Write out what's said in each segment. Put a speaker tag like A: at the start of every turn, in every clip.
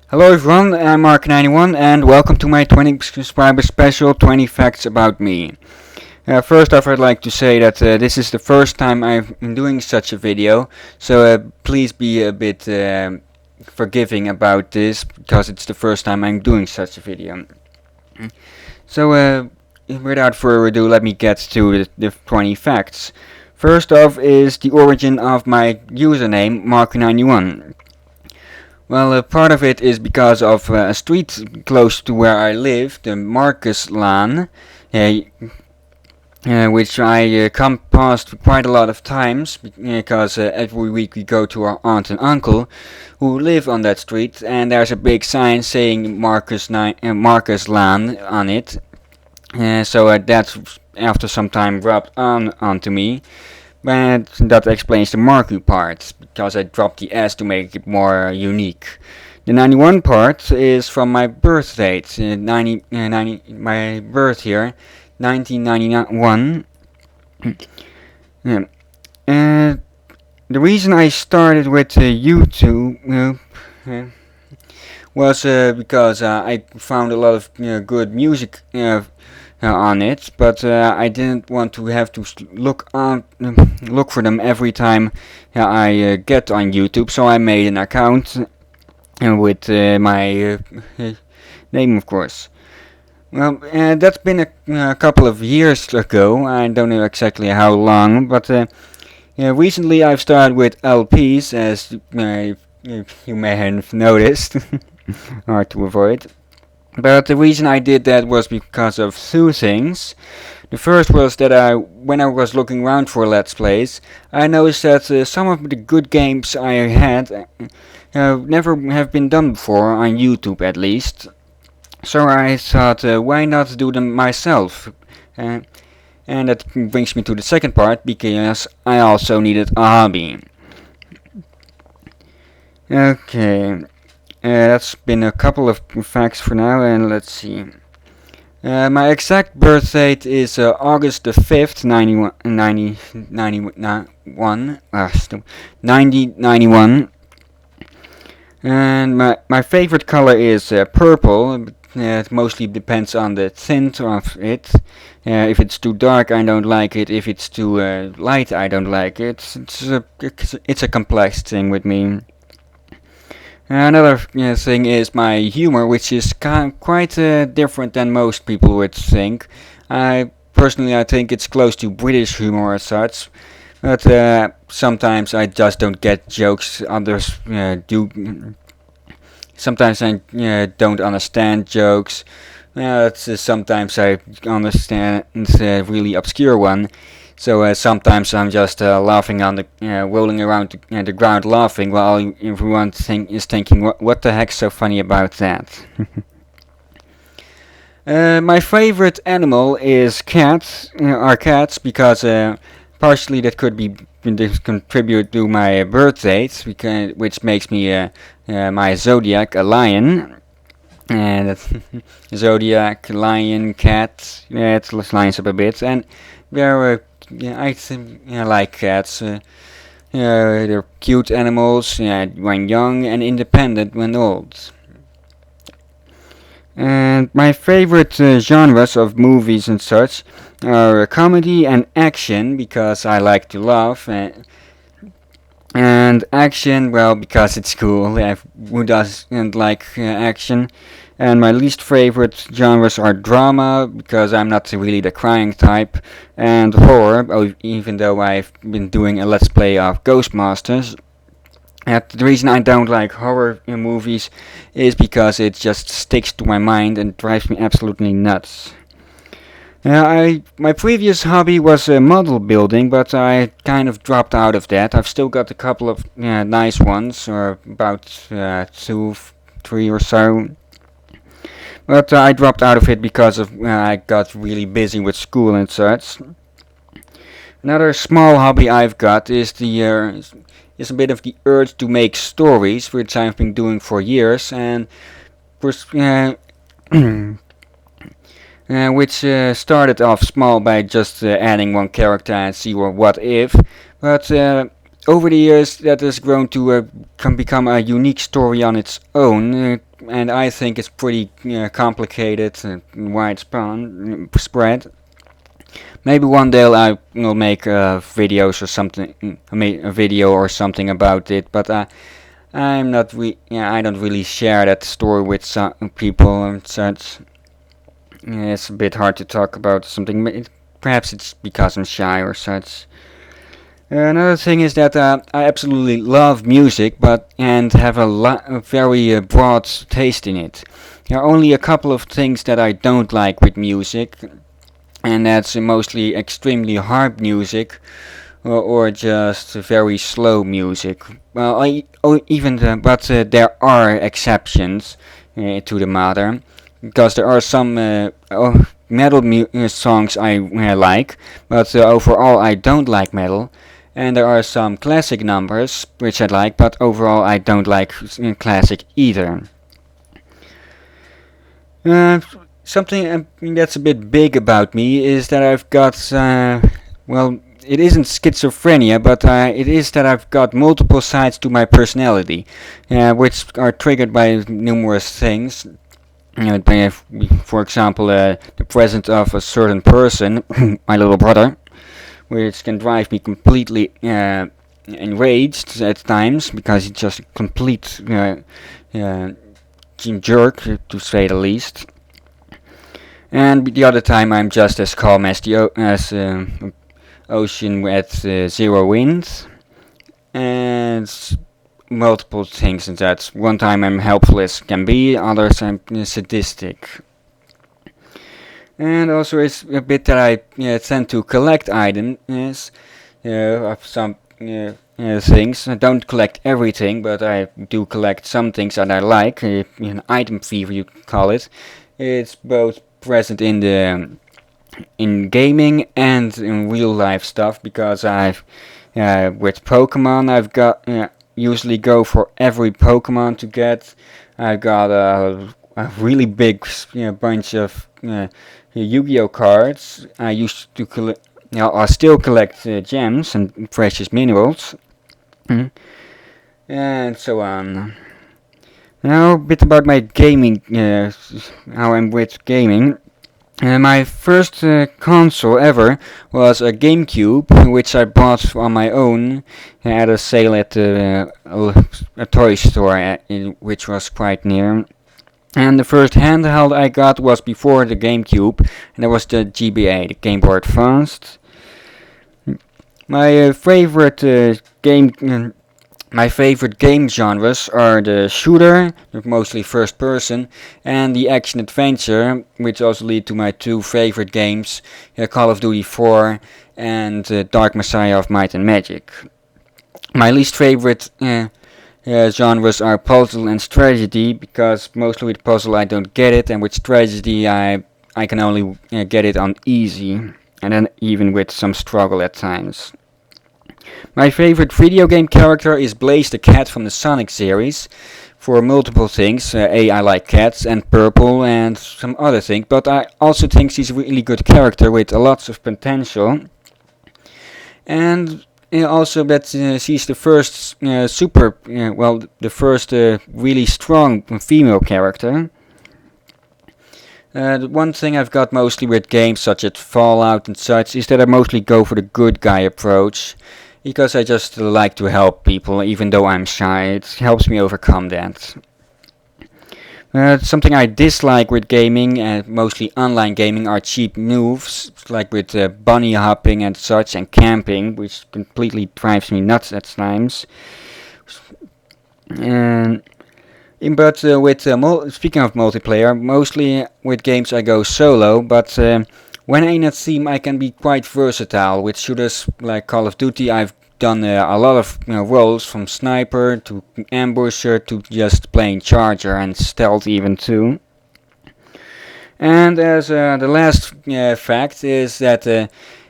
A: Hello everyone, I'm Marku91 and welcome to my 20 subscriber special 20 facts about me. First off, I'd like to say that this is the first time I've been doing such a video, so please be a bit forgiving about this because it's the first time I'm doing such a video. So without further ado, let me get to the 20 facts. First off is the origin of my username Marku91. Well, part of it is because of a street close to where I live, the Markuslaan, which I come past quite a lot of times, because every week we go to our aunt and uncle who live on that street, and there's a big sign saying Markuslaan on it. So that's after some time rubbed onto me. But that explains the Marku part, because I dropped the S to make it more unique. The 91 part is from my birth date, my birth year, 1991. The reason I started with YouTube was because I found a lot of good music on it, but I didn't want to have to look for them every time I get on YouTube, so I made an account with my name, of course. Well, that's been a couple of years ago. I don't know exactly how long, but recently I've started with LPs, as you may have noticed. Hard to avoid. But the reason I did that was because of two things. The first was that when I was looking around for Let's Plays, I noticed that some of the good games I had never have been done before, on YouTube at least. So I thought, why not do them myself? And that brings me to the second part, because I also needed a hobby. Okay. That's been a couple of facts for now, and let's see. My exact birth date is August the 5th, 1991. And my favorite color is purple. It mostly depends on the tint of it. If it's too dark, I don't like it. If it's too light, I don't like it. It's a complex thing with me. Another thing is my humor, which is quite different than most people would think. I think it's close to British humor as such, but sometimes I just don't get jokes others do. Sometimes I don't understand jokes. Sometimes I understand a really obscure one. So sometimes I'm just laughing on the rolling around the ground laughing, while everyone is thinking, what the heck's so funny about that? My favorite animal is cats, because partially that could be contribute to my birth date, which makes me my zodiac a lion. And zodiac, lion, cat, it lines up a bit, and they're I like cats. They're cute animals when young and independent when old. And my favorite genres of movies and such are comedy and action, because I like to laugh. And action, well, because it's cool. Who doesn't like action? And my least favorite genres are drama, because I'm not really the crying type, and horror, even though I've been doing a Let's Play of Ghostmasters. The reason I don't like horror movies is because it just sticks to my mind and drives me absolutely nuts. My previous hobby was model building, but I kind of dropped out of that. I've still got a couple of nice ones, or about 2, 3 or so. But I dropped out of it because I got really busy with school and such. Another small hobby I've got is is a bit of the urge to make stories, which I've been doing for years, and which started off small by just adding one character and see what if. But over the years that has grown to can become a unique story on its own, and I think it's pretty complicated and widespread. Maybe one day I will make videos or something, a video or something about it, but I'm not I don't really share that story with some people and such. It's a bit hard to talk about something. Perhaps it's because I'm shy or such. Another thing is that I absolutely love music, and have a very broad taste in it. There are only a couple of things that I don't like with music, and that's mostly extremely hard music, or just very slow music. Well, there are exceptions to the matter, because there are some metal songs I like, but overall I don't like metal. And there are some classic numbers which I like, but overall I don't like classic either. Uh, Something that's a bit big about me is that I've got, well, it isn't schizophrenia, but it is that I've got multiple sides to my personality, which are triggered by numerous things. For example, the presence of a certain person, my little brother, which can drive me completely enraged at times, because he's just a complete jerk, to say the least. And the other time I'm just as calm as the ocean at zero wind, and multiple things. And that one time I'm helpless can be, others I'm sadistic. And also it's a bit that I tend to collect items of some things. I don't collect everything, but I do collect some things that I like. An item fever, you call it. It's both present in gaming and in real life stuff, because I've with Pokemon usually go for every Pokemon to get. I've got a really big bunch of Yu-Gi-Oh cards. I used to collect. I still collect gems and precious minerals, and so on. Now a bit about my gaming. How I'm with gaming. My first console ever was a GameCube, which I bought on my own at a sale at a toy store, which was quite near. And the first handheld I got was before the GameCube, and that was the GBA, the Game Boy Advance. My favorite game genres are the shooter, mostly first person, and the action adventure, which also lead to my two favorite games, Call of Duty 4 and Dark Messiah of Might and Magic. My least favorite genres are puzzle and strategy, because mostly with puzzle I don't get it, and with strategy I can only get it on easy, and then even with some struggle at times. My favorite video game character is Blaze the Cat from the Sonic series, for multiple things. I like cats, and purple, and some other things, but I also think she's a really good character with lots of potential. And also that she's the first the first really strong female character. The one thing I've got mostly with games such as Fallout and such is that I mostly go for the good guy approach, because I just like to help people, even though I'm shy. It helps me overcome that. Something I dislike with gaming, and mostly online gaming, are cheap moves, like with bunny hopping and such, and camping, which completely drives me nuts at times. Speaking of multiplayer, mostly with games I go solo, but when in a team I can be quite versatile. With shooters like Call of Duty, I've done a lot of roles, from sniper to ambusher to just playing charger and stealth even too. And as the last fact is that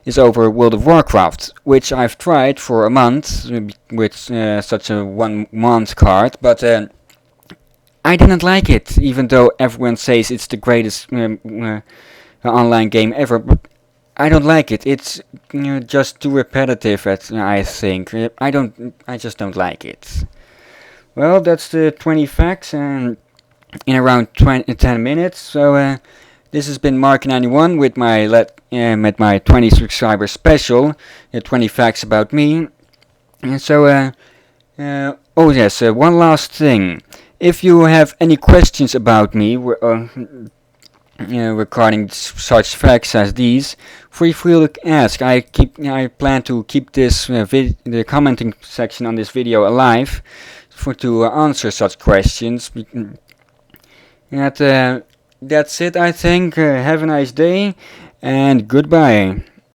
A: is over World of Warcraft, which I've tried for a month with such a 1 month card, but I didn't like it, even though everyone says it's the greatest online game ever. But I don't like it. It's just too repetitive. I think I just don't like it. Well, that's the 20 facts, and in around 10 minutes. So this has been Mark91 with my 20 subscriber special, 20 facts about me. And so oh yes, one last thing. If you have any questions about me regarding such facts as these, feel free to ask. I plan to keep the commenting section on this video alive to answer such questions. And that's it, I think. Have a nice day and goodbye.